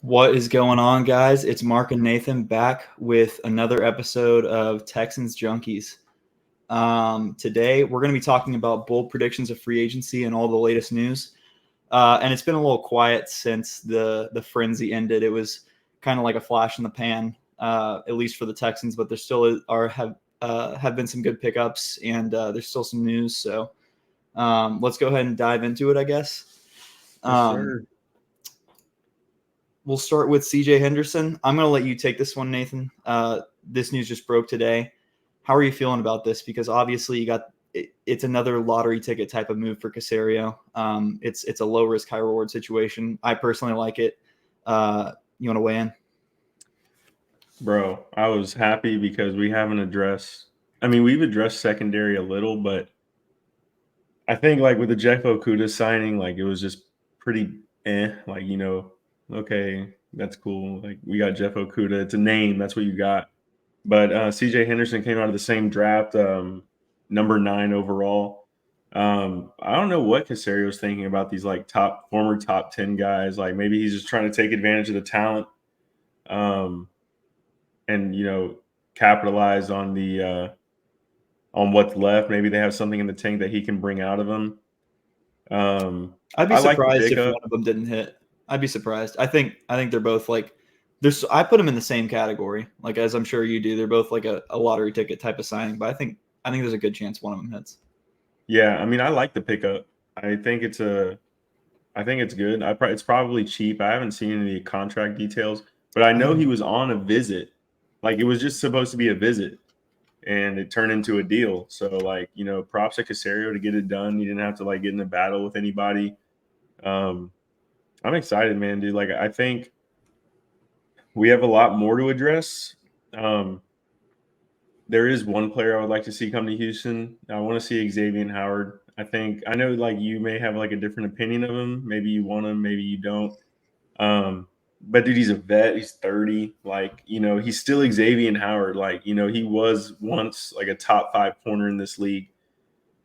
What is going on, guys? It's Mark and Nathan back with another episode of Texans Junkies. Today, we're going to be talking about bold predictions of free agency and all the latest news. And it's been a little quiet since the frenzy ended. It was kind of like a flash in the pan, at least for the Texans. But there still have been some good pickups, and there's still some news. So let's go ahead and dive into it, I guess. Yes, sir. We'll start with CJ Henderson. I'm going to let you take this one, Nathan. This news just broke today. How are you feeling about this? Because obviously it's another lottery ticket type of move for Caserio. It's a low risk, high reward situation. I personally like it. You want to weigh in? Bro, I was happy because we haven't addressed – we've addressed secondary a little, but I think, with the Jeff Okudah signing, it was just pretty okay, that's cool. We got Jeff Okudah. It's a name. That's what you got. But CJ Henderson came out of the same draft, number 9 overall. I don't know what Caserio's thinking about these, former top 10 guys. Maybe he's just trying to take advantage of the talent. And capitalize on the on what's left. Maybe they have something in the tank that he can bring out of them. I'd be I like the surprised if pickup. one of them didn't hit. I'd be surprised. I think they're both there's. I put them in the same category, as I'm sure you do. They're both like a lottery ticket type of signing, but I think there's a good chance one of them hits. Yeah, I like the pickup. I think it's good. It's probably cheap. I haven't seen any contract details, but I know he was on a visit. It was just supposed to be a visit, and it turned into a deal. So, props to Caserio to get it done. He didn't have to get in a battle with anybody. I'm excited, man, dude. I think we have a lot more to address. There is one player I would like to see come to Houston. I want to see Xavier Howard. I know you may have a different opinion of him. Maybe you want him, maybe you don't. But dude, he's a vet. He's 30. He's still Xavier Howard. He was once a top 5 corner in this league.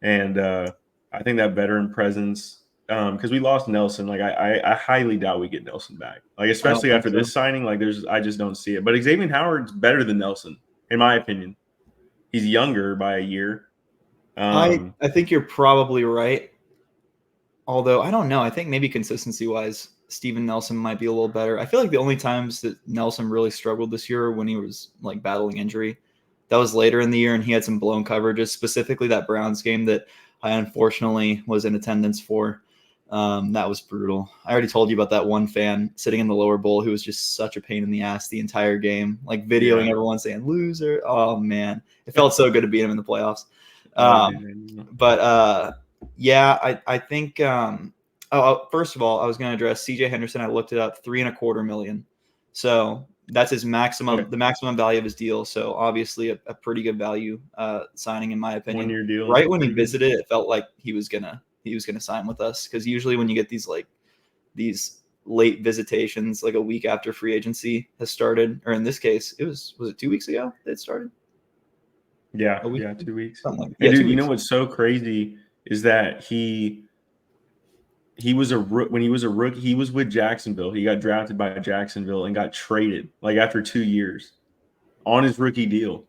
And I think that veteran presence, because we lost Nelson. I highly doubt we get Nelson back. Especially after this signing, I just don't see it. But Xavier Howard's better than Nelson, in my opinion. He's younger by a year. I think you're probably right. Although I don't know. I think maybe consistency-wise, Steven Nelson might be a little better. I feel like the only times that Nelson really struggled this year when he was battling injury. That was later in the year, and he had some blown coverages, specifically that Browns game that I unfortunately was in attendance for. That was brutal. I already told you about that one fan sitting in the lower bowl who was just such a pain in the ass the entire game, videoing everyone saying loser. Oh man, it felt so good to beat him in the playoffs. Yeah, I think. First of all, I was going to address CJ Henderson. I looked it up, $3.25 million. So that's his maximum, the maximum value of his deal. So obviously a pretty good value signing, in my opinion. 1-year deal. Right when he visited, it felt like he was gonna sign with us, because usually when you get these late visitations, a week after free agency has started, or in this case, was it 2 weeks ago that it started? Yeah, 2 weeks. Something dude, you know what's so crazy is that he was when he was a rookie, he was with Jacksonville. He got drafted by Jacksonville and got traded after 2 years on his rookie deal.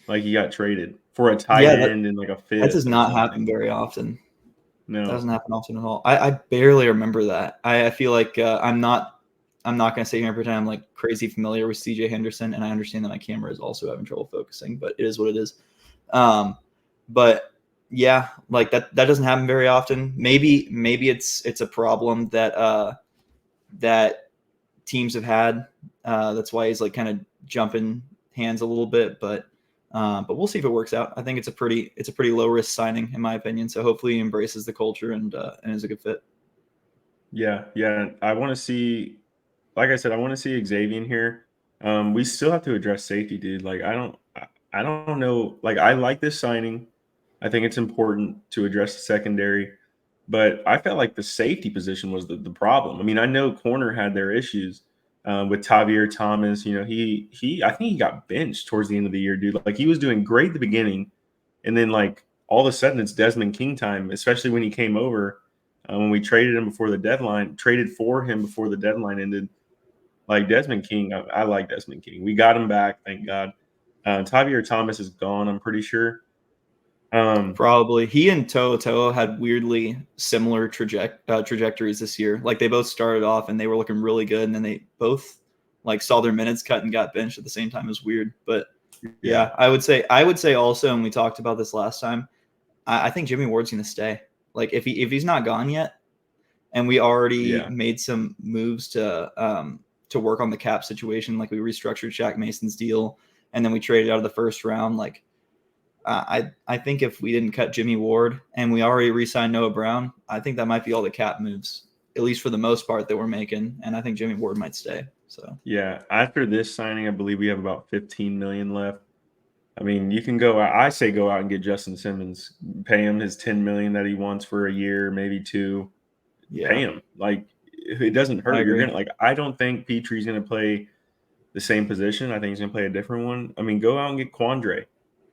He got traded for a tight end and a fifth. That does not happen very often. No, that doesn't happen often at all. I barely remember that. I feel like I'm not going to sit here and pretend I'm crazy familiar with CJ Henderson, and I understand that my camera is also having trouble focusing, but it is what it is. But yeah, that doesn't happen very often. Maybe it's a problem that that teams have had. That's why he's kind of jumping hands a little bit, but we'll see if it works out. I think it's a pretty low risk signing, in my opinion. So hopefully he embraces the culture and is a good fit. Yeah. I want to see, like I said, I want to see Xavier here. We still have to address safety, dude. I don't know. I like this signing. I think it's important to address the secondary, but I felt like the safety position was the problem. I know corner had their issues with Tavierre Thomas. I think he got benched towards the end of the year, dude. He was doing great at the beginning, and then all of a sudden it's Desmond King time, especially when he came over. when we traded for him before the deadline ended. Like Desmond King, I like Desmond King. We got him back, thank God. Tavierre Thomas is gone, I'm pretty sure. Probably he and To'o had weirdly similar trajectories this year. Like they both started off and they were looking really good, and then they both like saw their minutes cut and got benched at the same time. It was weird, but yeah, I would say also, and we talked about this last time. I think Jimmy Ward's going to stay. Like if he's not gone yet, and we already made some moves to work on the cap situation, like we restructured Shaq Mason's deal, and then we traded out of the first round. Like I think if we didn't cut Jimmy Ward and we already re-signed Noah Brown, I think that might be all the cap moves, at least for the most part, that we're making. And I think Jimmy Ward might stay. So yeah, after this signing, I believe we have about $15 million left. I mean, you can go. I say go out and get Justin Simmons, pay him his $10 million that he wants for a year, maybe two. Yeah. Pay him. Like it doesn't hurt. You're gonna I don't think Petry's gonna play the same position. I think he's gonna play a different one. I mean, go out and get Quandre.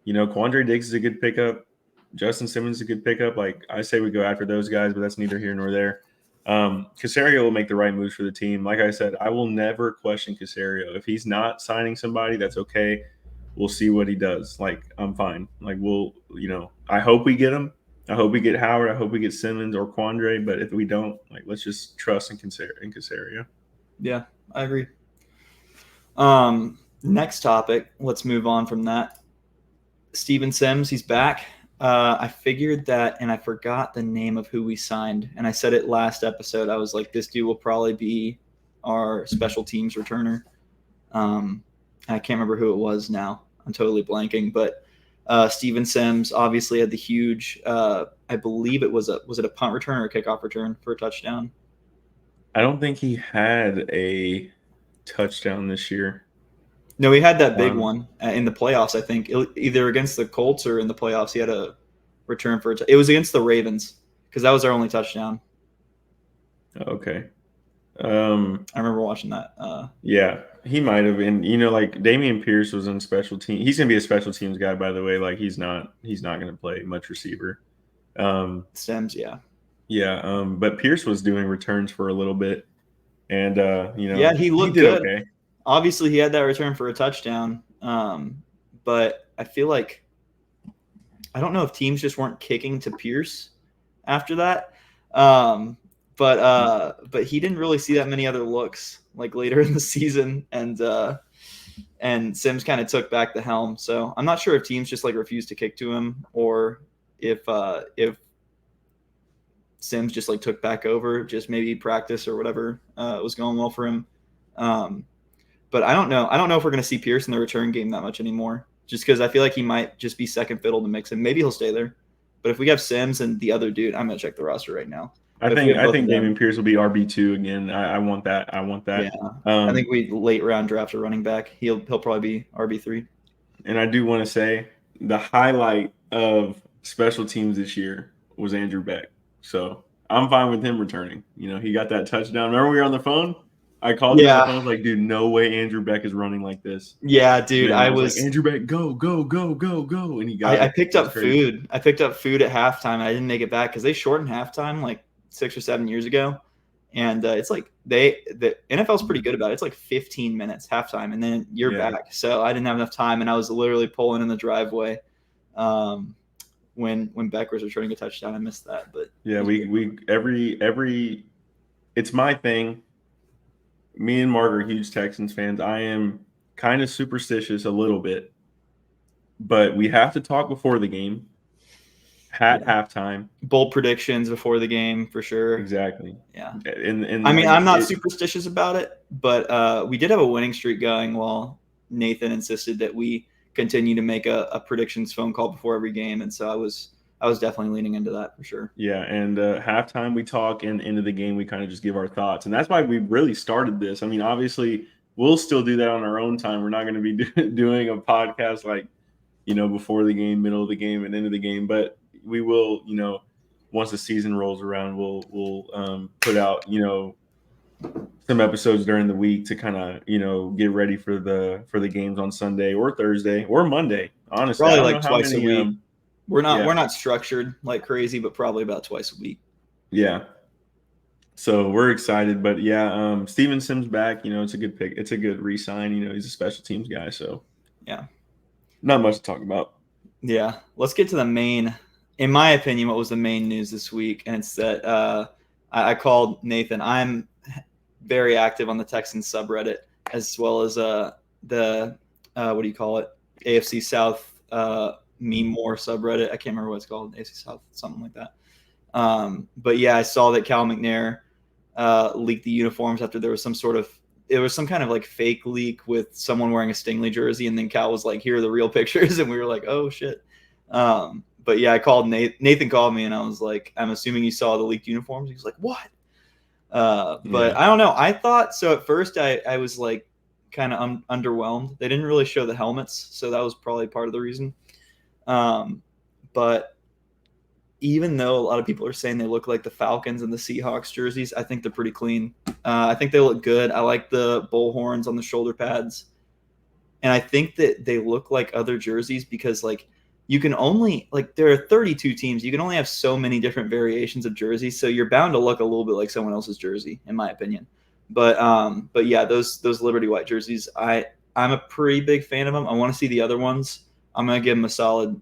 Quandre Diggs is a good pickup. Justin Simmons is a good pickup. Like I say, we go after those guys, but that's neither here nor there. Caserio will make the right moves for the team. Like I said, I will never question Caserio. If he's not signing somebody, that's okay. We'll see what he does. Like I'm fine. Like I hope we get him. I hope we get Howard. I hope we get Simmons or Quandre. But if we don't, like, let's just trust in Caserio. Yeah, I agree. Next topic. Let's move on from that. Steven Sims, he's back. I figured that, and I forgot the name of who we signed. And I said it last episode. I was like, this dude will probably be our special teams returner. I can't remember who it was now. I'm totally blanking. But Steven Sims obviously had the huge, I believe it was a punt return or a kickoff return for a touchdown? I don't think he had a touchdown this year. No, he had that big one in the playoffs, I think. Either against the Colts or in the playoffs, he had a return for it was against the Ravens because that was our only touchdown. Okay. I remember watching that. Yeah, he might have been. Like Dameon Pierce was in special team. He's gonna be a special teams guy, by the way. Like he's not gonna play much receiver. Sims, yeah. Yeah, but Pierce was doing returns for a little bit, and yeah, he looked good. Okay. Obviously, he had that return for a touchdown, but I feel like I don't know if teams just weren't kicking to Pierce after that. But he didn't really see that many other looks like later in the season, and Sims kind of took back the helm. So I'm not sure if teams just like refused to kick to him or if Sims just like took back over, just maybe practice or whatever was going well for him. But I don't know. I don't know if we're going to see Pierce in the return game that much anymore, just because I feel like he might just be second fiddle to mix him. Maybe he'll stay there. But if we have Sims and the other dude, I'm going to check the roster right now. I think Dameon Pierce will be RB2 again. I want that. Yeah. I think we late round draft a running back. He'll probably be RB3. And I do want to say the highlight of special teams this year was Andrew Beck. So I'm fine with him returning. He got that touchdown. Remember we were on the phone? I called him on the phone. I was like, dude, no way Andrew Beck is running like this. Yeah, dude. I was like, Andrew Beck, go. And he got I picked up food. I picked up food at halftime. I didn't make it back because they shortened halftime like 6 or 7 years ago. And it's like the NFL's pretty good about it. It's like 15 minutes halftime, and then you're back. So I didn't have enough time, and I was literally pulling in the driveway when Beck was returning a touchdown. I missed that. But yeah, we every it's my thing. Me and Mark are huge Texans fans. I am kind of superstitious a little bit, but we have to talk before the game. Halftime. Bold predictions before the game for sure. Exactly. Yeah. And I mean, I'm not superstitious about it, but we did have a winning streak going while Nathan insisted that we continue to make a predictions phone call before every game. And so I was definitely leaning into that for sure. Yeah, and halftime we talk, and into the game we kind of just give our thoughts. And that's why we really started this. I mean, obviously, we'll still do that on our own time. We're not going to be doing a podcast like, before the game, middle of the game, and end of the game. But we will, once the season rolls around, we'll put out, some episodes during the week to kind of, get ready for the games on Sunday or Thursday or Monday. Honestly, probably like twice a week. We're not structured like crazy, but probably about twice a week. Yeah. So we're excited, but yeah, Steven Sims back. It's a good pick. It's a good re-sign. He's a special teams guy, so Yeah. not much to talk about. Yeah. Let's get to the main, in my opinion, what was the main news this week. And it's that I called Nathan. I'm very active on the Texans subreddit, as well as the, what do you call it? AFC South meme more subreddit. I can't remember what it's called. AFC South, something like that. But yeah, I saw that Cal McNair leaked the uniforms after there was some kind of like fake leak with someone wearing a Stingley jersey, and then Cal was like, "Here are the real pictures," and we were like, "Oh shit." But yeah, I called Nathan called me, and I was like, "I'm assuming you saw the leaked uniforms." He was like, "What?" But Yeah. I don't know. I thought so at first. I was like kind of underwhelmed. They didn't really show the helmets, so that was probably part of the reason. But even though a lot of people are saying they look like the Falcons and the Seahawks jerseys, I think they're pretty clean. I think they look good. I like the bull horns on the shoulder pads. And I think that they look like other jerseys because, like, you can only, like, there are 32 teams. You can only have so many different variations of jerseys. So you're bound to look a little bit like someone else's jersey, in my opinion. But yeah, those Liberty White jerseys, I'm a pretty big fan of them. I want to see the other ones. I'm going to give them a solid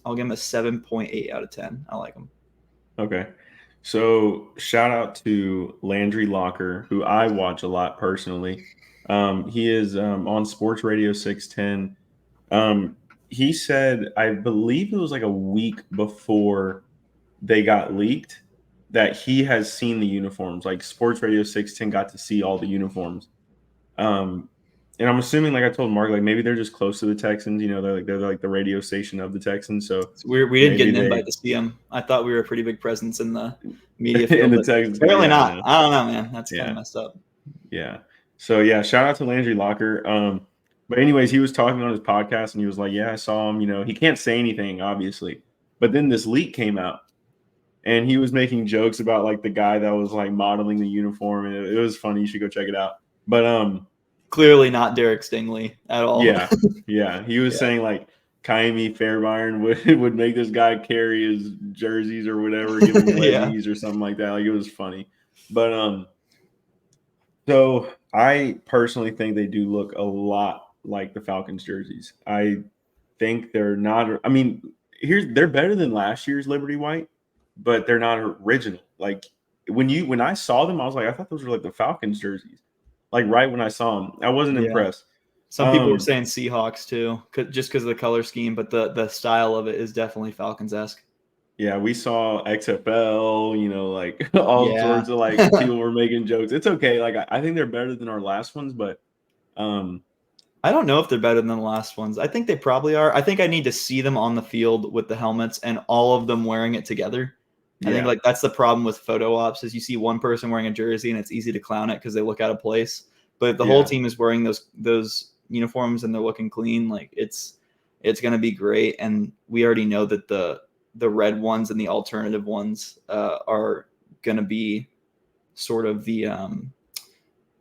I'll give him a 7.8 out of 10. I like him. Okay. So shout out to Landry Locker, who I watch a lot personally. He is on Sports Radio 610. He said, I believe it was like a week before they got leaked, that he has seen the uniforms. Like Sports Radio 610 got to see all the uniforms. And I'm assuming, like I told Mark, like maybe they're just close to the Texans. They're like the radio station of the Texans. So We didn't get maybe an they invite to see him. I thought we were a pretty big presence in the media in field, the but Texans. apparently Yeah, I not. know. I don't know, man. That's kind Yeah, of messed up. yeah. So yeah, shout out to Landry Locker. But anyways, he was talking on his podcast and he was like, "Yeah, I saw him. He can't say anything, obviously, but then this leak came out." And he was making jokes about like the guy that was like modeling the uniform, and it was funny. You should go check it out. But Clearly not Derek Stingley at all. yeah. He was Yeah. saying like Kaimi Fairbairn would make this guy carry his jerseys or whatever, give him Yeah. leggies or something like that. Like it was funny. But so I personally think they do look a lot like the Falcons jerseys. I think they're not. I mean, they're better than last year's Liberty White, but they're not original. Like when I saw them, I was like, I thought those were like the Falcons jerseys. Like right when I saw them, I wasn't Yeah. impressed. Some people were saying Seahawks too, just because of the color scheme, but the style of it is definitely Falcons-esque. Yeah, we saw XFL, like all Yeah. sorts of like people were making jokes. It's okay. Like I think they're better than our last ones, but I don't know if they're better than the last ones. I think they probably are. I think I need to see them on the field with the helmets and all of them wearing it together. I think yeah, like that's the problem with photo ops is you see one person wearing a jersey and it's easy to clown it because they look out of place. But if the whole yeah, team is wearing those uniforms and they're looking clean, like it's gonna be great. And we already know that the red ones and the alternative ones are gonna be sort of the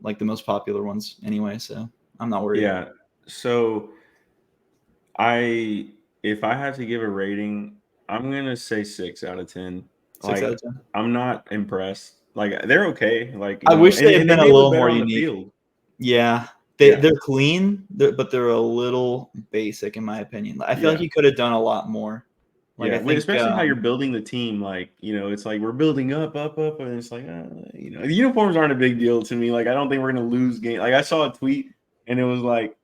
like the most popular ones anyway. So I'm not worried. yeah. So if I had to give a rating, I'm gonna say 6 out of 10. 6 out Like of 10. I'm not impressed. Like they're okay. Like I wish they had and they been a may look little better more on the unique. field. Yeah, Yeah, they're clean, but they're a little basic in my opinion. I feel like yeah. you could have done a lot more. Like Yeah, I think, especially how you're building the team. Like, it's like we're building up, and it's like, the uniforms aren't a big deal to me. Like, I don't think we're gonna lose game. Like, I saw a tweet, and it was like,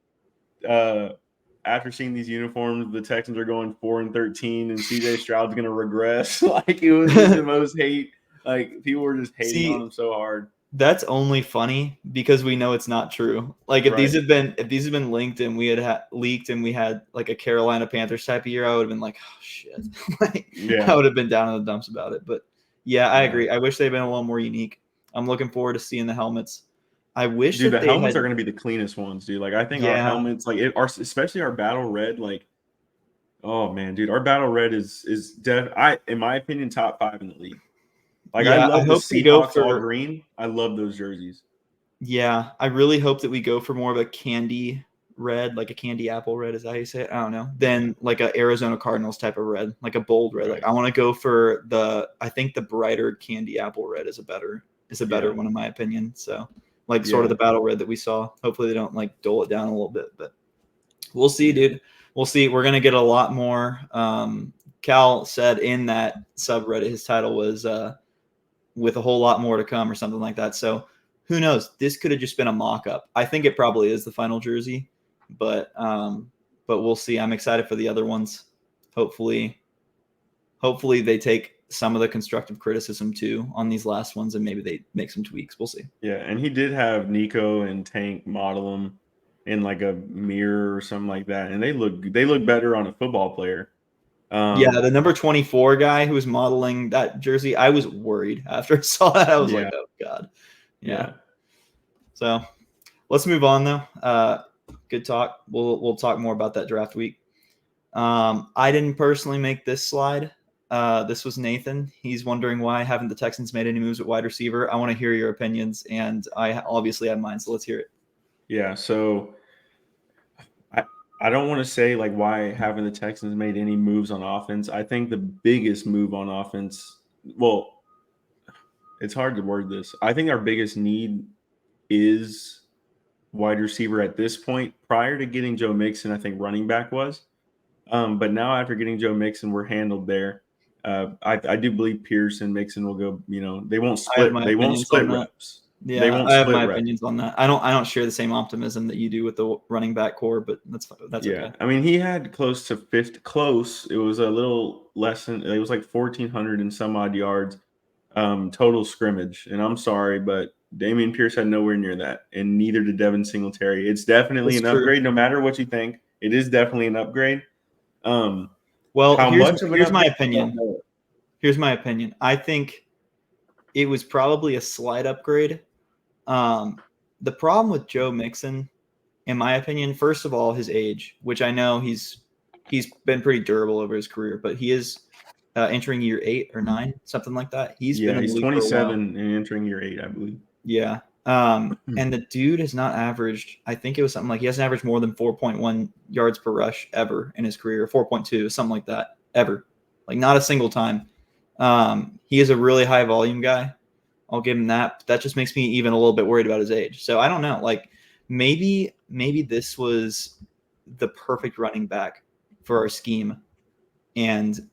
after seeing these uniforms, the Texans are going 4-13, and CJ Stroud's gonna regress. Like, it was just the most hate. Like, people were just hating on see, him so hard. that's only funny because we know it's not true. Like Right. if these had been linked and we had leaked and we had like a Carolina Panthers type of year, I would have been like, oh shit, like Yeah. I would have been down in the dumps about it. But yeah, I Yeah. agree. I wish they'd been a little more unique. I'm looking forward to seeing the helmets. I wish Dude, that the they helmets had. are gonna be the cleanest ones, dude. Like, I think our Yeah, helmets, like, especially our battle red, like, oh man, dude, our battle red is in my opinion, top 5 in the league. Like I yeah. I love the hope we go Seahawks all for. green. I love those jerseys. Yeah, I really hope that we go for more of a candy red, like a candy apple red, is that how you say it? I don't know. Than like a Arizona Cardinals type of red, like a bold red. Right. Like I want to go for I think the brighter candy apple red is a better one in my opinion. So like sort of the battle red that we saw. Hopefully they don't like dull it down a little bit, but we'll see, dude. We'll see. We're gonna get a lot more. Cal said in that subreddit his title was with a whole lot more to come or something like that. So who knows? This could have just been a mock-up. I think it probably is the final jersey, but we'll see. I'm excited for the other ones. Hopefully they take some of the constructive criticism too on these last ones and maybe they make some tweaks. We'll see. Yeah, and he did have Nico and Tank model them in like a mirror or something like that, and they look better on a football player. Yeah, the number 24 guy who was modeling that jersey, I was worried after I saw that. I was like, oh God. Yeah. So let's move on though. Good talk. We'll talk more about that draft week. I didn't personally make this slide. This was Nathan. He's wondering why haven't the Texans made any moves at wide receiver. I want to hear your opinions, and I obviously have mine, so let's hear it. Yeah, so I don't want to say like why haven't the Texans made any moves on offense. I think the biggest move on offense, well, it's hard to word this. I think our biggest need is wide receiver at this point. Prior to getting Joe Mixon, I think running back was. But now after getting Joe Mixon, we're handled there. I do believe Pierce and Mixon will go, they won't split. They won't split reps. Yeah, I have my opinions on that. I don't share the same optimism that you do with the running back core, but that's okay. I mean, he had close to 50. Close. It was a little less than. It was like 1,400 and some odd yards total scrimmage. And I'm sorry, but Dameon Pierce had nowhere near that, and neither did Devin Singletary. It's definitely an upgrade, no matter what you think. It is definitely an upgrade. Well, here's my opinion. Here's my opinion. I think it was probably a slight upgrade. The problem with Joe Mixon, in my opinion, first of all, his age, which I know he's been pretty durable over his career, but he is entering year 8 or 9, something like that. He's 27 and entering year 8, I believe. Yeah. And the dude has not averaged, I think it was something like he hasn't averaged more than 4.1 yards per rush ever in his career, 4.2, something like that, ever. Like not a single time. He is a really high volume guy. I'll give him that. That just makes me even a little bit worried about his age. So I don't know. Like maybe this was the perfect running back for our scheme. And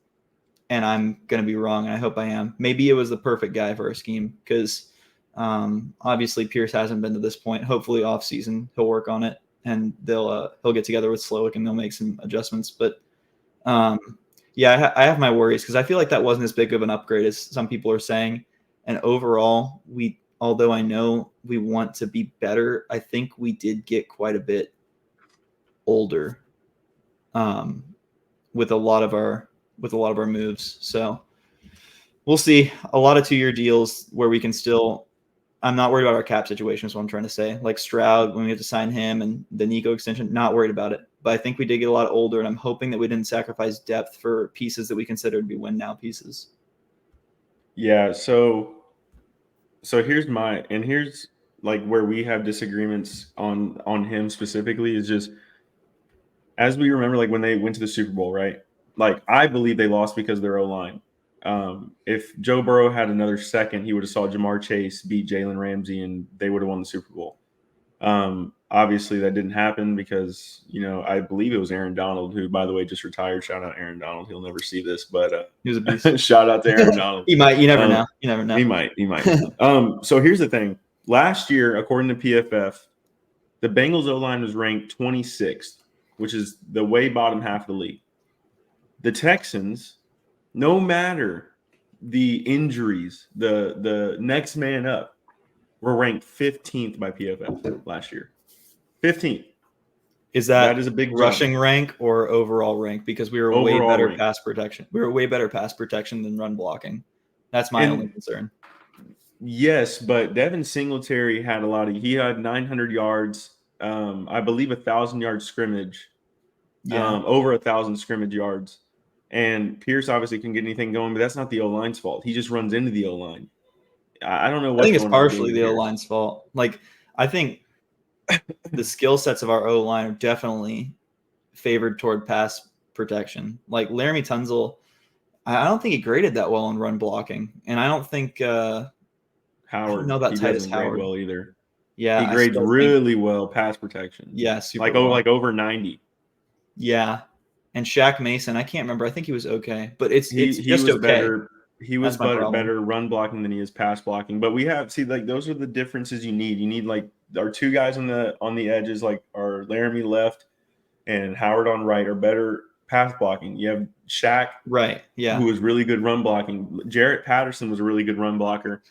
I'm going to be wrong. And I hope I am. Maybe it was the perfect guy for our scheme because obviously Pierce hasn't been to this point. Hopefully off season he'll work on it and he'll get together with Slowick and they'll make some adjustments. But yeah, I have my worries because I feel like that wasn't as big of an upgrade as some people are saying. And overall, although I know we want to be better, I think we did get quite a bit older with a lot of our moves. So we'll see. A lot of 2-year deals where we can still. I'm not worried about our cap situation. Is what I'm trying to say. Like Stroud, when we have to sign him, and the Nico extension, not worried about it. But I think we did get a lot older, and I'm hoping that we didn't sacrifice depth for pieces that we consider to be win now pieces. Yeah, so here's like where we have disagreements on him specifically is just as we remember, like when they went to the Super Bowl, right? Like I believe they lost because of their O-line. If Joe Burrow had another second, he would have saw Jamar Chase beat Jalen Ramsey and they would have won the Super Bowl. Obviously that didn't happen because, I believe it was Aaron Donald, who, by the way, just retired. Shout out Aaron Donald. He'll never see this, but he was a beast. Shout out to Aaron Donald. He might. You never know. You never know. He might. So here's the thing. Last year, according to PFF, the Bengals O-line was ranked 26th, which is the way bottom half of the league. The Texans, no matter the injuries, the next man up, were ranked 15th by PFF last year. 15th. That is a big rushing jump. Rank or overall rank? Because we were way better pass protection. We were way better pass protection than run blocking. That's my only concern. Yes, but Devin Singletary had he had 900 yards, I believe 1,000 yards scrimmage, over 1,000 scrimmage yards. And Pierce obviously can get anything going, but that's not the O-line's fault. He just runs into the O-line. I don't know what. I think it's partially the O-line's fault. Like, I think the skill sets of our O line are definitely favored toward pass protection. Like Laramie Tunzel, I don't think he graded that well in run blocking, and I don't think I don't know Howard, about he Titus doesn't grade Howard. well either. Yeah, He I grades still think really well pass protection, super well. like over 90. Yeah, and Shaq Mason, I can't remember. I think he was okay, but it's He just was okay. better. He was That's my problem. better run blocking than he is pass blocking. But we have like those are the differences you need. You need like our two guys on the edges, like our Laramie left and Howard on right, are better pass blocking. You have Shaq, Right. Yeah. who was really good run blocking. Jarrett Patterson was a really good run blocker.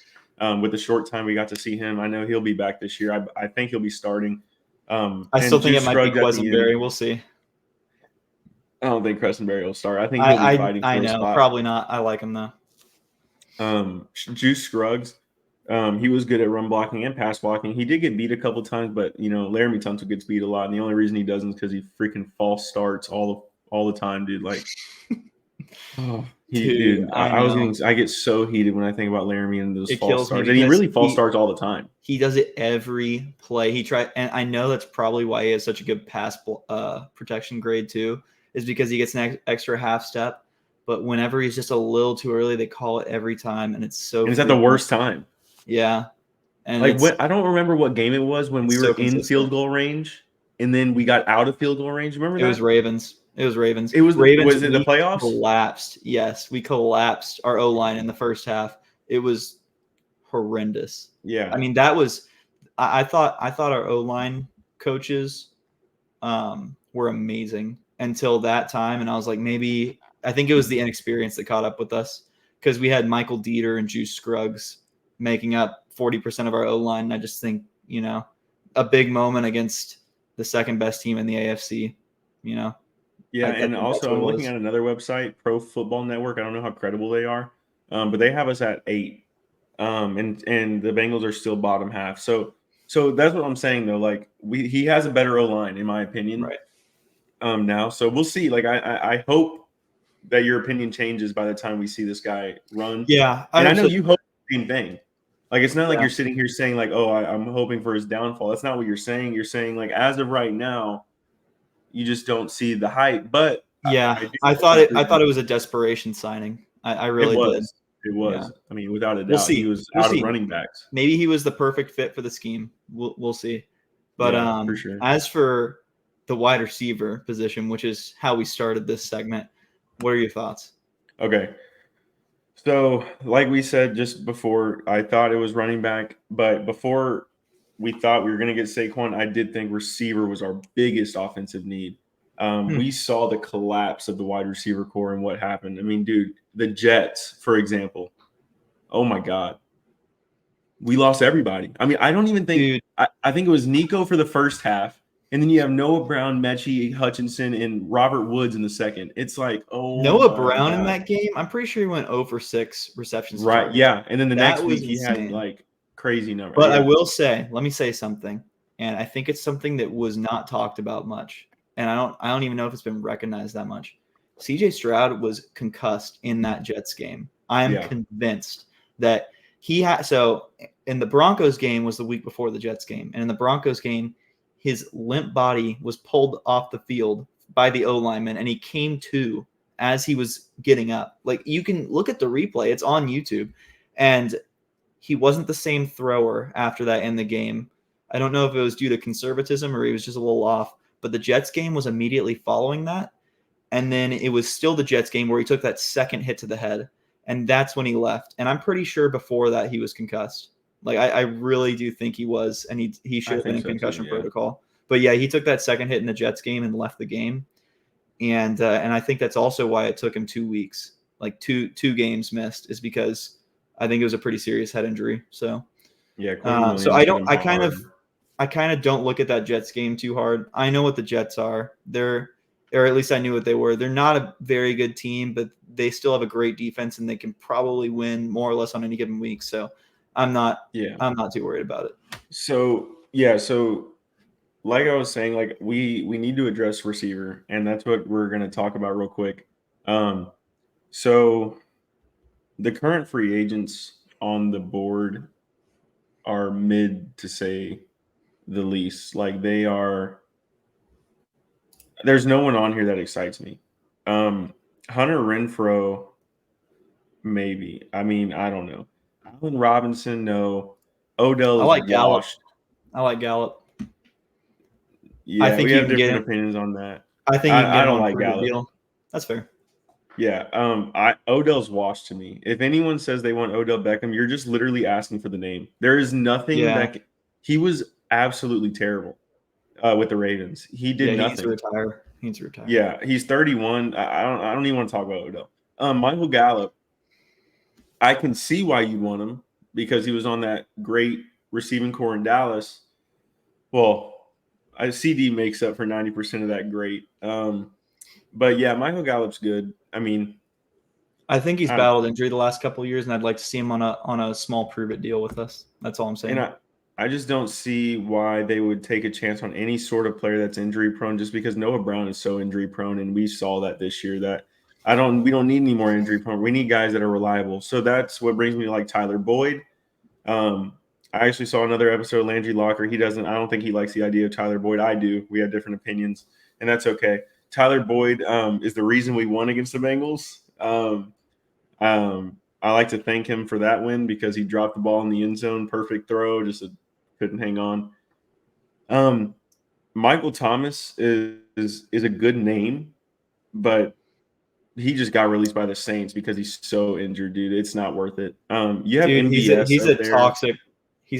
With the short time we got to see him, I know he'll be back this year. I think he'll be starting. I still And think it Juice might be Scruggs at the end. Quesenberry. We'll see. I don't think Prestonberry will start. I think he'll be fighting I for a know, spot. probably not. I like him though. Juice Scruggs, he was good at run blocking and pass blocking. He did get beat a couple times, but Laramie Tunsil gets beat a lot, and the only reason he doesn't is because he freaking false starts all the time, dude. Like, Dude, I know. I get so heated when I think about Laramie and those It false kills me starts, and he because really false starts all the time. he does it every play. He tried, and I know that's probably why he has such a good pass protection grade too, is because he gets an extra half step. But whenever he's just a little too early, they call it every time, and it's so. And it's at the worst time. Yeah, and like I don't remember what game it was when we were so in consistent. field goal range, and then we got out of field goal range. Remember that? It was Ravens. It was Ravens. It was Ravens. Was it the playoffs? Collapsed. Yes, we collapsed our O line in the first half. It was horrendous. Yeah, I mean that was. I thought our O line coaches were amazing until that time, and I was like, maybe I think it was the inexperience that caught up with us because we had Michael Dieter and Juice Scruggs making up 40% of our O line. And I just think a big moment against the second best team in the AFC. Yeah, and also I'm looking at another website, Pro Football Network. I don't know how credible they are, but they have us at 8, and the Bengals are still bottom half. So that's what I'm saying though. Like he has a better O line in my opinion, right? Now, so we'll see. Like I hope that your opinion changes by the time we see this guy run. Yeah, and I know you hope the same thing. Like it's not like you're sitting here saying like, oh, I'm hoping for his downfall. That's not what you're saying. You're saying like as of right now, you just don't see the hype. But yeah, I thought it was a desperation signing. I really did. It was. Yeah. I mean, without a doubt, we'll see. He was out of running backs. Maybe he was the perfect fit for the scheme. We'll see. But for sure. As for the wide receiver position, which is how we started this segment, what are your thoughts? Okay. So, like we said just before, I thought it was running back, but before we thought we were going to get Saquon, I did think receiver was our biggest offensive need. We saw the collapse of the wide receiver core and what happened. I mean, dude, the Jets, for example. Oh my God. We lost everybody. I mean, I don't even think I think it was Nico for the first half, and then you have Noah Brown, Mechie Hutchinson, and Robert Woods in the second. It's like, oh, Noah Brown in that game. I'm pretty sure he went 0 for 6 receptions. Right. Yeah, and then the next week he had like crazy numbers. But I will say, let me say something, and I think it's something that was not talked about much, and I don't even know if it's been recognized that much. CJ Stroud was concussed in that Jets game. I am convinced that he had. So in the Broncos game was the week before the Jets game, and in the Broncos game, his limp body was pulled off the field by the O lineman, and he came to as he was getting up. Like you can look at the replay; it's on YouTube, and he wasn't the same thrower after that in the game. I don't know if it was due to conservatism or he was just a little off, but the Jets game was immediately following that. And then it was still the Jets game where he took that second hit to the head. And that's when he left. And I'm pretty sure before that he was concussed. Like I really do think he was, and he should have been in concussion protocol. But yeah, he took that second hit in the Jets game and left the game. And I think that's also why it took him 2 weeks, like two games missed, is because I think it was a pretty serious head injury. So yeah. So I kind of don't look at that Jets game too hard. I know what the Jets are. Or at least I knew what they were. They're not a very good team, but they still have a great defense, and they can probably win more or less on any given week. So I'm not too worried about it. So like I was saying, like we need to address receiver, and that's what we're going to talk about real quick. So the current free agents on the board are mid to say the least. Like they are. There's no one on here that excites me. Hunter Renfro, maybe. I mean, I don't know. Allen Robinson, no. Odell I is like Gallup. washed. I like Gallup. I Yeah, think we you have can get different him. opinions on that. I think you can get I him don't on a like prove it Gallup. deal. That's fair. Yeah, I Odell's washed to me. If anyone says they want Odell Beckham, you're just literally asking for the name. There is nothing Yeah. that he was absolutely terrible with the Ravens. He did Yeah, he needs to nothing. retire. He needs to retire. Yeah, he's 31. I don't even want to talk about Odell. Michael Gallup, I can see why you want him because he was on that great receiving core in Dallas. Well, CD makes up for 90% of that great. But yeah, Michael Gallup's good. I mean, I think he's um, battled injury the last couple of years, and I'd like to see him on a small prove it deal with us. That's all I'm saying. and I just don't see why they would take a chance on any sort of player that's injury prone just because Noah Brown is so injury prone, and we saw that this year that we don't need any more injury prone. We need guys that are reliable. So that's what brings me to like Tyler Boyd. I actually saw another episode of Landry Locker. I don't think he likes the idea of Tyler Boyd. I do. We have different opinions, and that's okay. Tyler Boyd is the reason we won against the Bengals. I like to thank him for that win because he dropped the ball in the end zone, perfect throw, couldn't hang on. Michael Thomas is a good name, but he just got released by the Saints because he's so injured, dude. It's not worth it. You have Dude, MVS he's up a there.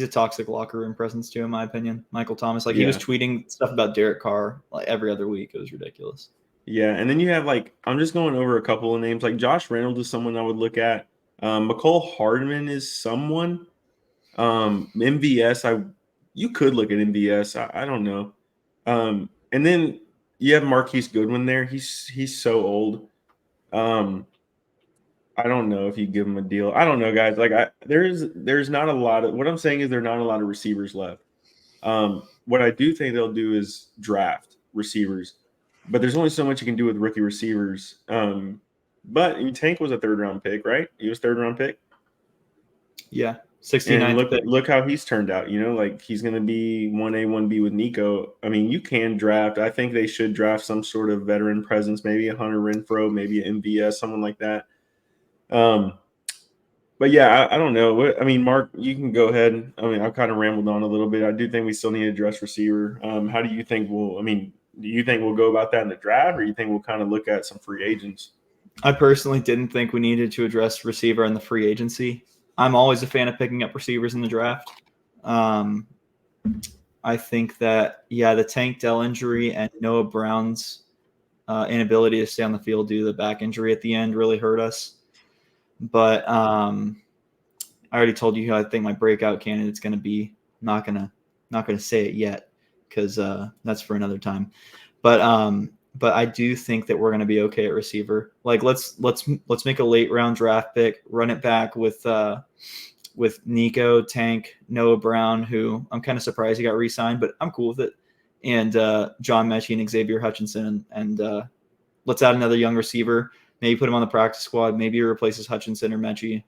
toxic locker room presence too, in my opinion. Michael Thomas, like he was Yeah. tweeting stuff about Derek Carr like every other week. It was ridiculous. Yeah, and then you have like I'm just going over a couple of names. Like Josh Reynolds is someone I would look at. McCole Hardman is someone. MVS, you could look at MVS. I don't know. And then you have Marquise Goodwin there. He's so old. I don't know if you give him a deal. I don't know, guys. Like there's not a lot of what I'm saying is there are not a lot of receivers left. What I do think they'll do is draft receivers, but there's only so much you can do with rookie receivers. But Tank was a third round pick, right? He was third round pick. Yeah, And 69th pick. look how he's turned out. You know, like he's going to be 1A, 1B with Nico. I mean, you can draft. I think they should draft some sort of veteran presence, maybe a Hunter Renfro, maybe an MVS, someone like that. But yeah, I don't know. I mean, Mark, you can go ahead. I mean, I've kind of rambled on a little bit. I do think we still need a dress receiver. How do you think do you think we'll go about that in the draft, or you think we'll kind of look at some free agents? I personally didn't think we needed to address receiver in the free agency. I'm always a fan of picking up receivers in the draft. I think that, the Tank Dell injury and Noah Brown's inability to stay on the field due to the back injury at the end really hurt us. But I already told you who I think my breakout candidate's going to be. Not gonna say it yet because that's for another time. But I do think that we're going to be okay at receiver. Like let's make a late round draft pick, run it back with Nico, Tank, Noah Brown, who I'm kind of surprised he got re-signed, but I'm cool with it. And John Mechie and Xavier Hutchinson, and let's add another young receiver. Maybe put him on the practice squad. Maybe he replaces Hutchinson or Mechie.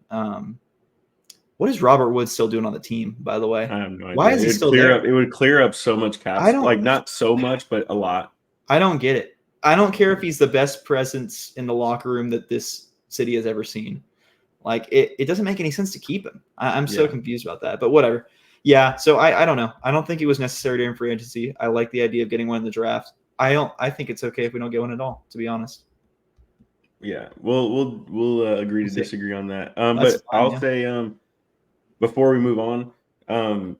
What is Robert Woods still doing on the team, by the way? I have no idea. Why is he still there? It would clear up so much caps. Like not so much, but a lot. I don't get it. I don't care if he's the best presence in the locker room that this city has ever seen. Like it doesn't make any sense to keep him. I'm so confused about that, but whatever. Yeah. So I don't know. I don't think it was necessary during free agency. I like the idea of getting one in the draft. I think it's okay if we don't get one at all, to be honest. Yeah. We'll agree to disagree on that. But fine, I'll say before we move on,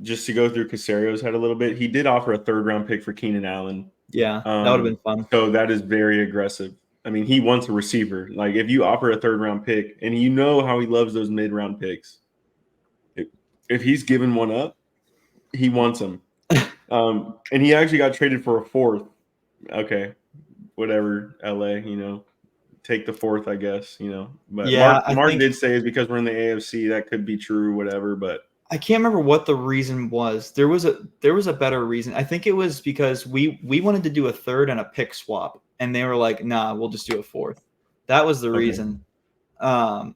just to go through Casario's head a little bit, he did offer a third round pick for Keenan Allen. Yeah, that would have been fun. So that is very aggressive. I mean, he wants a receiver. Like if you offer a third round pick, and you know how he loves those mid round picks, if he's given one up, he wants them. And he actually got traded for a fourth. Okay, whatever, LA, take the fourth, I guess, But yeah, Mark did say it's because we're in the AFC. That could be true, whatever, but I can't remember what the reason was. There was a better reason. I think it was because we wanted to do a third and a pick swap, and they were like, "Nah, we'll just do a fourth." That was the reason. I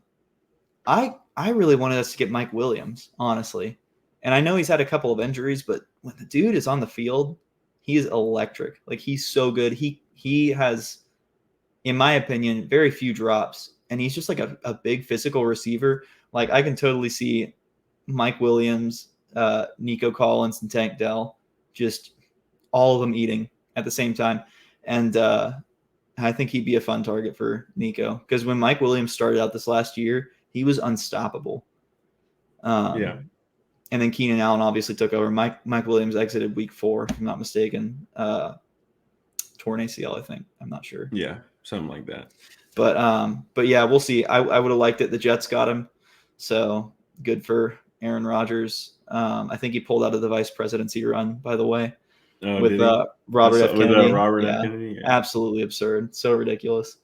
really wanted us to get Mike Williams, honestly. And I know he's had a couple of injuries, but when the dude is on the field, he is electric. Like, he's so good. He has, in my opinion, very few drops, and he's just like a big physical receiver. Like, I can totally see Mike Williams, Nico Collins, and Tank Dell, just all of them eating at the same time. And I think he'd be a fun target for Nico, because when Mike Williams started out this last year, he was unstoppable. Yeah. And then Keenan Allen obviously took over. Mike Williams exited week 4, if I'm not mistaken. Torn ACL, I think. I'm not sure. Yeah, something like that. But yeah, we'll see. I would have liked it. The Jets got him, so good for Aaron Rodgers. I think he pulled out of the vice presidency run, by the way, with Robert F. Kennedy. Robert yeah, F. Kennedy. Yeah. Absolutely absurd. So ridiculous.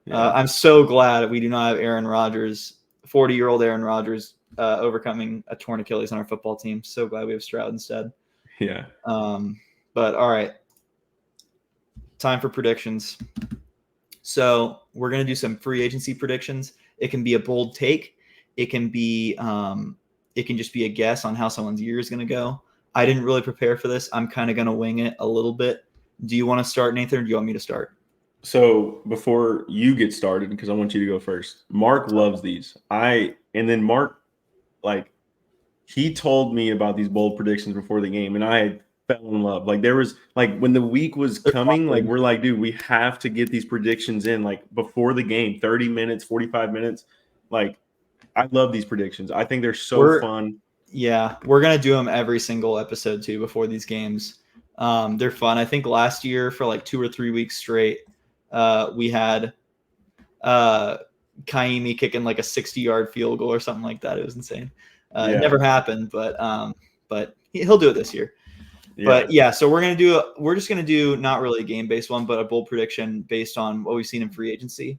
Yeah. I'm so glad we do not have Aaron Rodgers, 40-year-old Aaron Rodgers, overcoming a torn Achilles on our football team. So glad we have Stroud instead. Yeah. But all right, time for predictions. So we're going to do some free agency predictions. It can be a bold take. It can be, it can just be a guess on how someone's year is going to go. I didn't really prepare for this. I'm kind of going to wing it a little bit. Do you want to start, Nathan, or do you want me to start? So before you get started, because I want you to go first, Mark loves these. And then Mark, like, he told me about these bold predictions before the game, and I fell in love. Like, there was, like, when the week was coming, like, we're like, dude, we have to get these predictions in, like, before the game, 30 minutes, 45 minutes. Like, I love these predictions. I think they're so fun. Yeah, we're going to do them every single episode, too, before these games. They're fun. I think last year, for like 2 or 3 weeks straight, we had Kaimi kicking like a 60-yard field goal or something like that. It was insane. It never happened, but he'll do it this year. Yeah. But yeah, so we're just gonna do not really a game-based one, but a bold prediction based on what we've seen in free agency.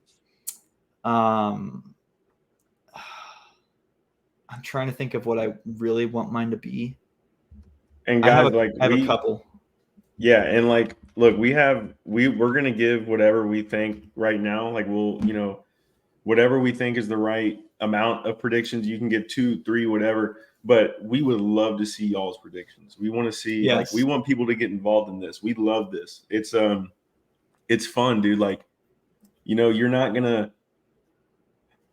I'm trying to think of what I really want mine to be. And guys, I have a couple. Yeah, and like, look, we're gonna give whatever we think right now. Like, we'll, whatever we think is the right amount of predictions. You can give 2, 3, whatever. But we would love to see y'all's predictions. We want to see, like, we want people to get involved in this. We love this. It's fun, dude. Like, you're not gonna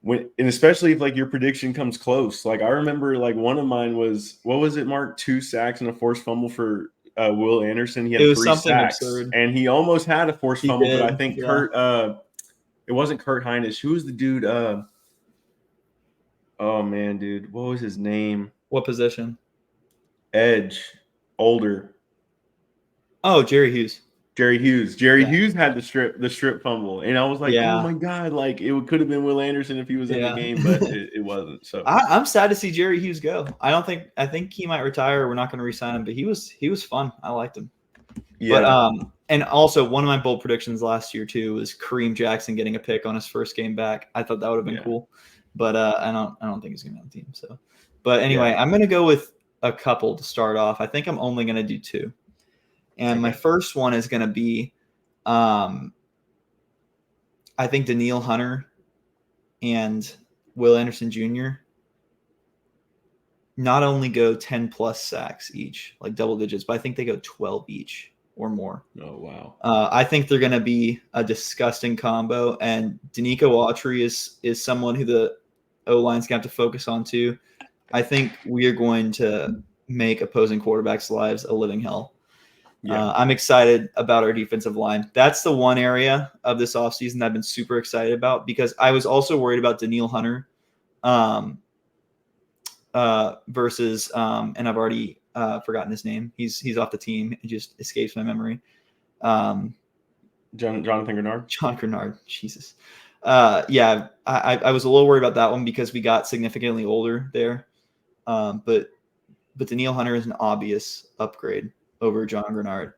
and especially if, like, your prediction comes close. Like, I remember, like, one of mine was, what was it, Mark? 2 sacks and a forced fumble for Will Anderson. He had 3 sacks, absurd. And he almost had a forced fumble, but I think it wasn't Kurt Hinish. Who was the dude? Oh man, dude, what was his name? What position? Edge, older. Oh, Jerry Hughes. Jerry Hughes had the strip fumble, and I was like, oh my god, like, it could have been Will Anderson if he was in the game, but it wasn't. So I'm sad to see Jerry Hughes go. I think he might retire. We're not going to re-sign him, but he was fun. I liked him. Yeah. But and also one of my bold predictions last year too was Kareem Jackson getting a pick on his first game back. I thought that would have been cool, but I don't think he's going to be on the team. So, but anyway, I'm going to go with a couple to start off. I think I'm only going to do 2. And my first one is going to be, I think Daniil Hunter and Will Anderson Jr. not only go 10 plus sacks each, like double digits, but I think they go 12 each or more. Oh, wow. I think they're going to be a disgusting combo. And Danico Autry is someone who the O-line's going to have to focus on too. I think we are going to make opposing quarterbacks' lives a living hell. Yeah. I'm excited about our defensive line. That's the one area of this offseason that I've been super excited about, because I was also worried about Daniil Hunter versus and I've already forgotten his name. He's off the team. It just escapes my memory. Jonathan Grenard. John Grenard. Jesus. Yeah, I was a little worried about that one because we got significantly older there. But Daniil Hunter is an obvious upgrade over John Grenard.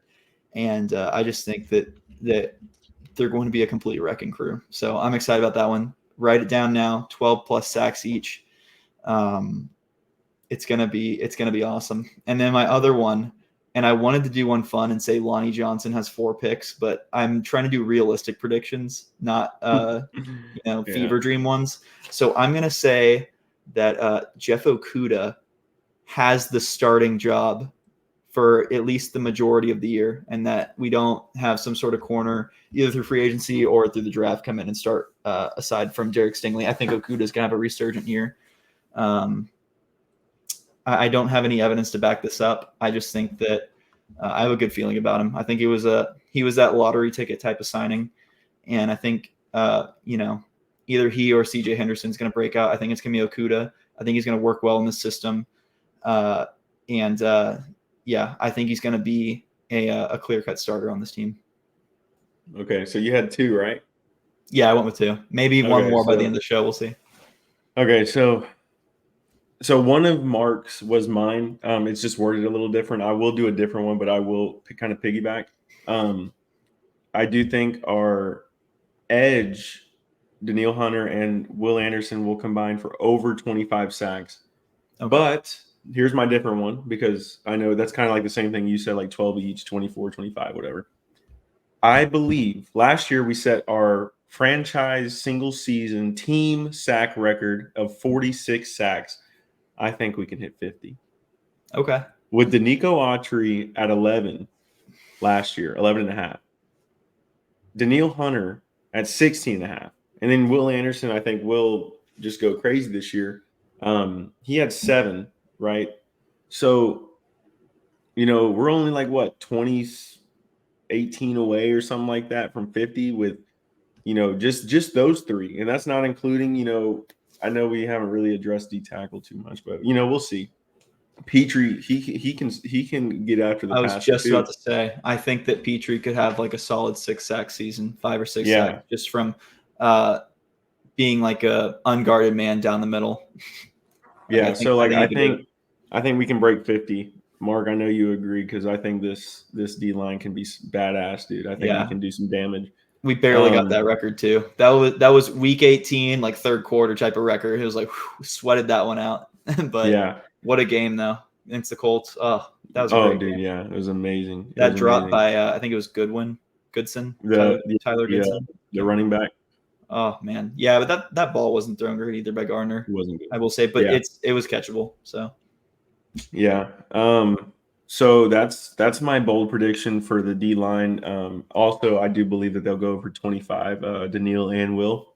And I just think that they're going to be a complete wrecking crew. So I'm excited about that one. Write it down now. 12 plus sacks each. It's gonna be awesome. And then my other one, and I wanted to do one fun and say Lonnie Johnson has 4 picks, but I'm trying to do realistic predictions, not fever dream ones. So I'm gonna say that Jeff Okudah has the starting job for at least the majority of the year, and that we don't have some sort of corner either through free agency or through the draft come in and start aside from Derek Stingley. I think Okuda's going to have a resurgent year. I don't have any evidence to back this up. I just think that I have a good feeling about him. I think he was that lottery ticket type of signing, and I think either he or CJ Henderson is going to break out. I think it's going to be Okuda. I think he's going to work well in the system, I think he's going to be a clear-cut starter on this team. Okay, so you had 2, right? Yeah, I went with 2. Maybe one more by the end of the show. We'll see. Okay, so one of Mark's was mine. It's just worded a little different. I will do a different one, but I will kind of piggyback. I do think our edge, Danielle Hunter and Will Anderson, will combine for over 25 sacks. Okay. But here's my different one, because I know that's kind of like the same thing you said, like 12 each, 24, 25, whatever. I believe last year we set our franchise single season team sack record of 46 sacks. I think we can hit 50. Okay. With Danico Autry at 11 last year, 11 and a half. Danielle Hunter at 16 and a half. And then Will Anderson, I think, will just go crazy this year. He had 7, right? So, we're only like, 18 away or something like that from 50 with, just those 3. And that's not including, I know we haven't really addressed D tackle too much, but, we'll see. Petrie, he can get after the pass. I was just about to say, I think that Petrie could have like a solid 6 sack season, 5 or 6 sacks, just from being like a unguarded man down the middle. Yeah, I think we can break 50. Mark, I know you agree, because I think this D line can be badass, dude. I think we can do some damage. We barely got that record too. That was week 18, like third quarter type of record. It was like sweated that one out. But what a game though against the Colts. Oh, that was a great game. Yeah, it was amazing. That drop by I think it was Goodson, Tyler Goodson, the running back. Oh man, yeah, but that ball wasn't thrown great either by Gardner. It wasn't good, I will say, but it was catchable. So yeah. So that's my bold prediction for the D line. Also, I do believe that they'll go over 25, Danielle and Will.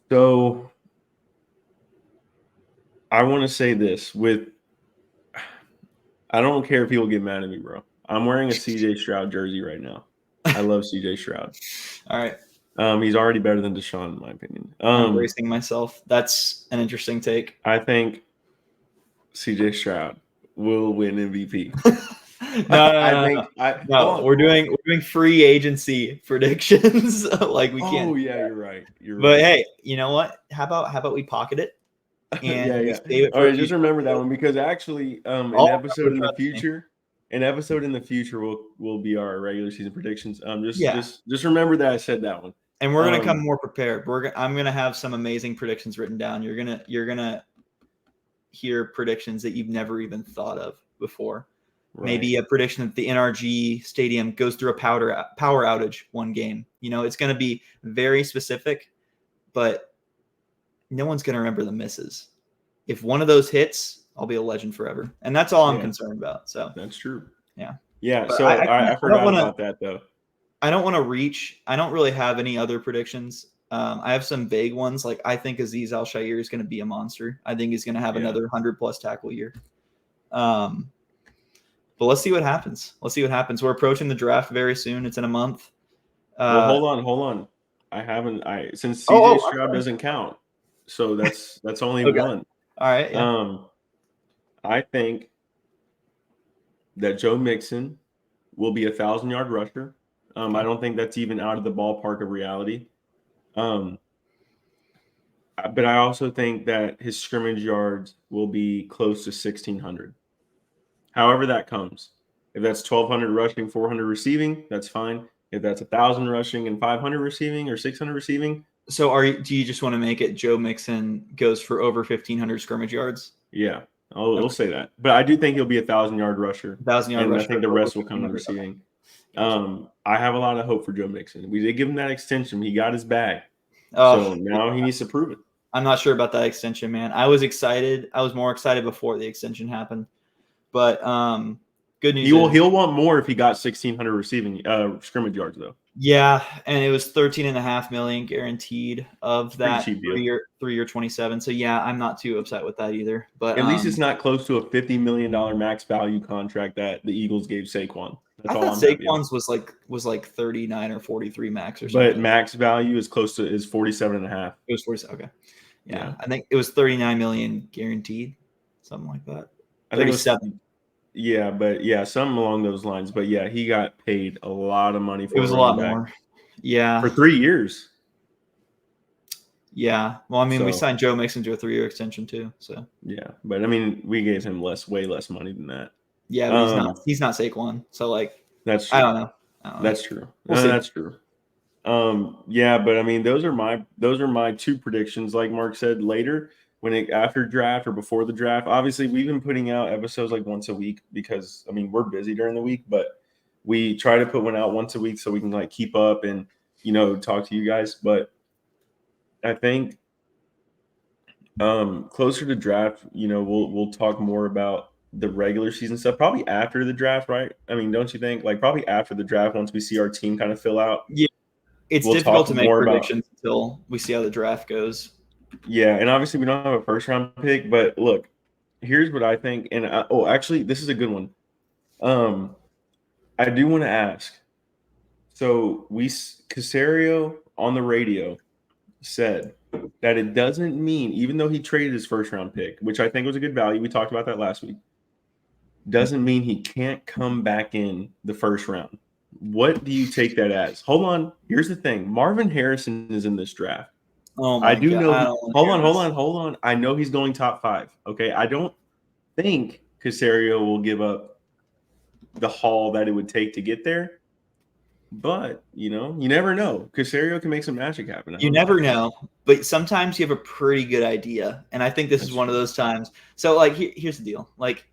So I want to say this I don't care if people get mad at me, bro. I'm wearing a CJ Stroud jersey right now. I love CJ Stroud. All right. He's already better than Deshaun, in my opinion. I'm bracing myself. That's an interesting take. I think CJ Stroud will win MVP. No. We're doing free agency predictions. Like we can't. Oh yeah, you're right. But hey, you know what? How about we pocket it? And yeah. All right, just remember that one, because actually, an episode in the future will be our regular season predictions. Just remember that I said that one. And we're gonna come more prepared. I'm gonna have some amazing predictions written down. You're gonna hear predictions that you've never even thought of before. Right. Maybe a prediction that the NRG Stadium goes through a power outage one game. It's going to be very specific, but no one's going to remember the misses. If one of those hits, I'll be a legend forever. And that's all I'm concerned about. So that's true. Yeah. Yeah. But so I forgot about that though. I don't want to reach. I don't really have any other predictions. I have some vague ones. Like I think Azeez Al-Shaair is going to be a monster. I think he's going to have another 100+ tackle year. But let's see what happens. We're approaching the draft very soon. It's in a month. Well, hold on. Since CJ Stroud doesn't count, so that's only one. All right. Yeah. I think that Joe Mixon will be 1,000-yard rusher. I don't think that's even out of the ballpark of reality. But I also think that his scrimmage yards will be close to 1,600. However that comes. If that's 1,200 rushing, 400 receiving, that's fine. If that's 1,000 rushing and 500 receiving or 600 receiving. So do you just want to make it Joe Mixon goes for over 1,500 scrimmage yards? Yeah, I'll say that. But I do think he'll be 1,000-yard rusher. 1,000-yard rusher. I think the rest will come in receiving. Gotcha. I have a lot of hope for Joe Mixon. We did give him that extension. He got his bag. So now he needs to prove it. I'm not sure about that extension, man. I was excited. I was more excited before the extension happened. But good news is He'll want more if he got 1,600 receiving scrimmage yards though. yeah, and it was 13.5 million guaranteed of Pretty that cheap deal. 3-year 27. So yeah, I'm not too upset with that either. But At least it's not close to a $50 million max value contract that the Eagles gave Saquon. That's I all thought I'm happy about. Saquon's was like 39 or 43 max or But something. max value is close to 47.5. It was 47. Okay. Yeah, Yeah. I think it was 39 million guaranteed, something like that. I think it was 37. Yeah, but yeah, something along those lines. But yeah, he got paid a lot of money for It was a running lot back more. Yeah. for 3 years. Yeah. Well, I mean, we So signed Joe Mixon to a 3-year extension too. So yeah, but I mean, we gave him way less money than that. yeah, but he's not Saquon. So like, That's I true. don't know. That's true. We'll see. That's true. Yeah, but I mean, those are my two predictions. Like Mark said, later after draft or before the draft. Obviously, we've been putting out episodes like once a week because I mean we're busy during the week, but we try to put one out once a week so we can like keep up and talk to you guys. But I think closer to draft, we'll talk more about the regular season stuff probably after the draft, right? I mean, don't you think? Like probably after the draft, once we see our team kind of fill out. Yeah. It's We'll difficult talk to make more predictions until we see how the draft goes. Yeah, and obviously we don't have a first round pick, but look, here's what I think. And actually, this is a good one. I do want to ask. So Casario on the radio said that it doesn't mean, even though he traded his first round pick, which I think was a good value, we talked about that last week, doesn't mean he can't come back in the first round. What do you take that as? Hold on. Here's the thing. Marvin Harrison is in this draft. Oh my I do God. know. Hold on. I know he's going top 5. Okay. I don't think Casario will give up the haul that it would take to get there. But, you never know. Casario can make some magic happen. You never know. But sometimes you have a pretty good idea. And I think this is one of those times. So, like, here's the deal. Like,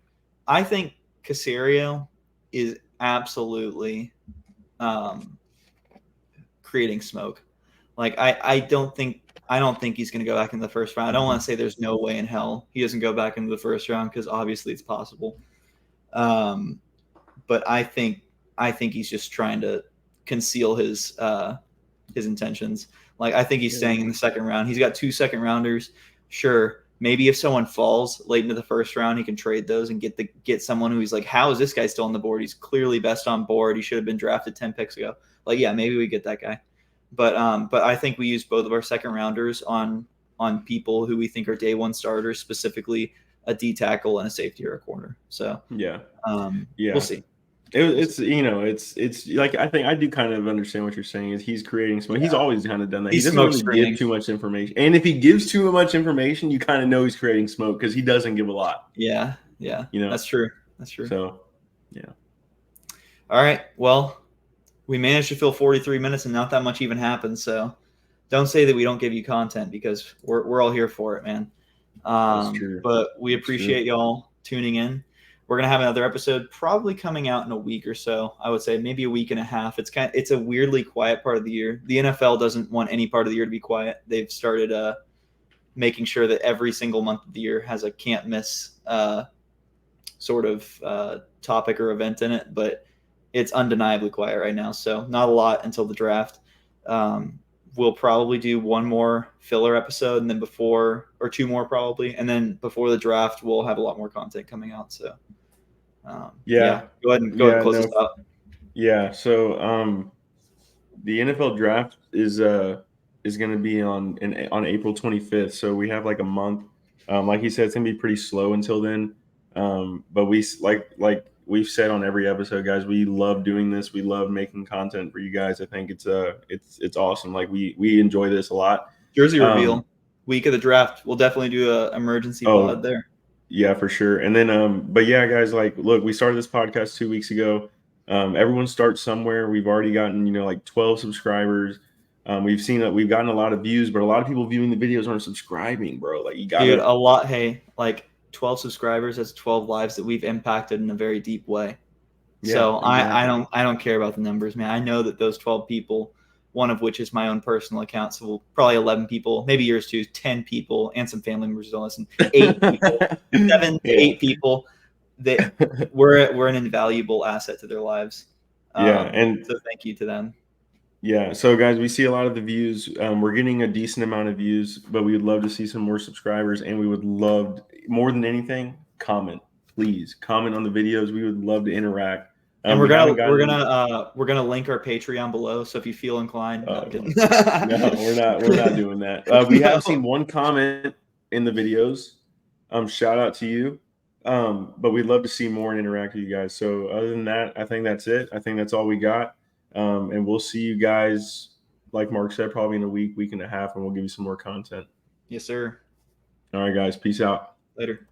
I think Casario is absolutely creating smoke. Like, I don't think he's going to go back in the first round. I don't want to say there's no way in hell he doesn't go back into the first round because obviously it's possible. But I think he's just trying to conceal his intentions. Like I think he's staying in the second round. He's got 2 second rounders. Sure, maybe if someone falls late into the first round, he can trade those and get someone who he's like, how is this guy still on the board? He's clearly best on board. He should have been drafted 10 picks ago. Like yeah, maybe we get that guy. But I think we use both of our second rounders on people who we think are day one starters, specifically a D tackle and a safety or a corner. So we'll see. It's like I think I do kind of understand what you're saying. Is he's creating smoke? Yeah. He's always kind of done that. He doesn't really give too much information, and if he gives too much information, you kind of know he's creating smoke because he doesn't give a lot. Yeah. That's true. So, yeah. All right. Well, we managed to fill 43 minutes, and not that much even happened. So, don't say that we don't give you content because we're all here for it, man. That's true. But we appreciate y'all tuning in. We're gonna have another episode probably coming out in a week or so. I would say maybe a week and a half. It's a weirdly quiet part of the year. The NFL doesn't want any part of the year to be quiet. They've started making sure that every single month of the year has a can't miss sort of topic or event in it. But it's undeniably quiet right now. So not a lot until the draft. We'll probably do one more filler episode, and then 2 more probably, and then before the draft, we'll have a lot more content coming out. So. Go ahead and close this out. Yeah. So the NFL draft is going to be on April 25th. So we have like a month. Like he said, it's going to be pretty slow until then. But we like we've said on every episode, guys, we love doing this. We love making content for you guys. I think it's awesome. Like we enjoy this a lot. Jersey reveal week of the draft. We'll definitely do a emergency pod there. Yeah, for sure. And then, but yeah, guys, like, look, we started this podcast 2 weeks ago. Everyone starts somewhere. We've already gotten, like 12 subscribers. We've seen that we've gotten a lot of views, but a lot of people viewing the videos aren't subscribing, bro. Like, you got a lot. Hey, like 12 subscribers. That's 12 lives that we've impacted in a very deep way. Yeah, so exactly. I don't care about the numbers, man. I know that those 12 people one of which is my own personal account. So we'll probably 11 people, maybe yours too, 10 people, and some family members don't listen. 8 people, 7 to 8 people that we're an invaluable asset to their lives. And so thank you to them. Yeah. So guys, we see a lot of the views. We're getting a decent amount of views, but we would love to see some more subscribers, and we would love, more than anything, comment. Please comment on the videos. We would love to interact. And we're gonna link our Patreon below. So if you feel inclined, no, I'm kidding. No, we're not doing that. We have seen one comment in the videos. Shout out to you. But we'd love to see more and interact with you guys. So other than that, I think that's it. I think that's all we got. And we'll see you guys, like Mark said, probably in a week and a half, and we'll give you some more content. Yes, sir. All right, guys. Peace out. Later.